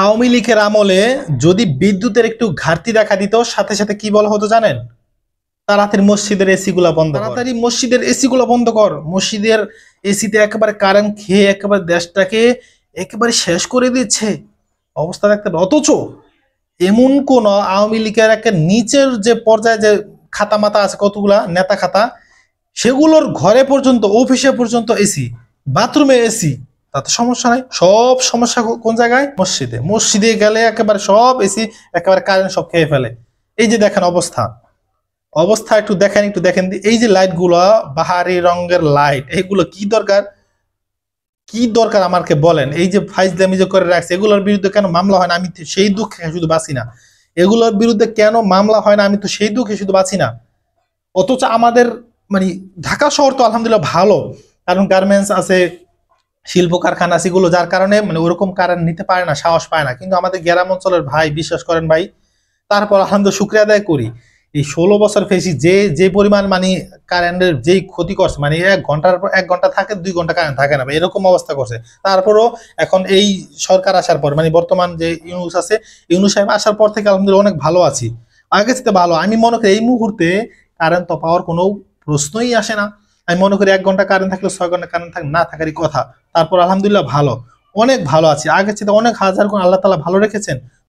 আওয়ামী লীগের আমলে যদি বিদ্যুতের একটু ঘাটতি দেখা দিত, সাথে সাথে কি বলা হতো জানেন? তাড়াতাড়ি মসজিদের এসি গুলা বন্ধ কর, তাড়াতাড়ি মসজিদের এসি গুলো বন্ধ কর। মসজিদের এসিতে একেবারে কারেন্ট খেয়ে একেবারে দেশটাকে একেবারে শেষ করে দিচ্ছে, অবস্থা দেখতে পাবে। অথচ এমন কোন আওয়ামী লীগের একটা নিচের যে পর্যায়ে যে খাতা মাতা আছে, কতগুলা নেতা খাতা, সেগুলোর ঘরে পর্যন্ত, অফিসে পর্যন্ত এসি, বাথরুমে এসি, তাতে সমস্যা নাই। সব সমস্যা কোন জায়গায়? মসজিদে। মসজিদে গেলে একেবারে সব এসি একেবারে কারেন্ট সব খেয়ে ফেলে। এই যে দেখেন অবস্থা, অবস্থা একটু দেখেন, একটু দেখেন। এই যে লাইট গুলো, বাহারি রঙের লাইট, এগুলো কি দরকার? কি দরকার আমাকে বলেন? এই যে ফাইজলামি যে করে রাখছে, এগুলোর বিরুদ্ধে কেন মামলা হয় না? আমি সেই দুঃখে শুধু বাঁচি না। এগুলোর বিরুদ্ধে কেন মামলা হয় না? আমি তো সেই দুঃখে শুধু বাঁচি না। অথচ আমাদের মানে ঢাকা শহর তো আলহামদুলিল্লাহ ভালো, কারণ গার্মেন্টস আছে, শিল্প কারখানা আছে, এগুলো যার কারণে মানে ওরকম কারেন্ট নিতে পারে না, সাহস পায় না। কিন্তু আমাদের গ্রাম অঞ্চলের ভাই, বিশ্বাস করেন ভাই, তারপর আলহামদুলিল্লাহ শুক্রিয়া আদায় করি। এই 16 বছর ফেসি যে যে পরিমাণ মানে কারেন্টের যেই ক্ষতি করছে, মানে 1 ঘন্টার পর 1 ঘন্টা থাকে, 2 ঘন্টা কারেন্ট থাকে না, এরকম অবস্থা করছে। তারপরও এখন এই সরকার আসার পর, মানে বর্তমান যে ইউনুস আছে, ইউনুস সাহেব আসার পর থেকে আলহামদুলিল্লাহ অনেক ভালো আছি, আগে থেকে ভালো। আমি মনে করি এই মুহূর্তে কারেন্ট তো পাওয়ার কোনো প্রশ্নই আসে না। আমি মনে করি 1 ঘন্টা কারেন্ট থাকলে 6 ঘন্টা কারেন্ট থাক না থাকারই কথা। তারপর আলহামদুলিল্লাহ ভালো, অনেক ভালো আছি, আগের চেয়ে অনেক হাজার গুণ আল্লাহ তাআলা ভালো রেখেছেন।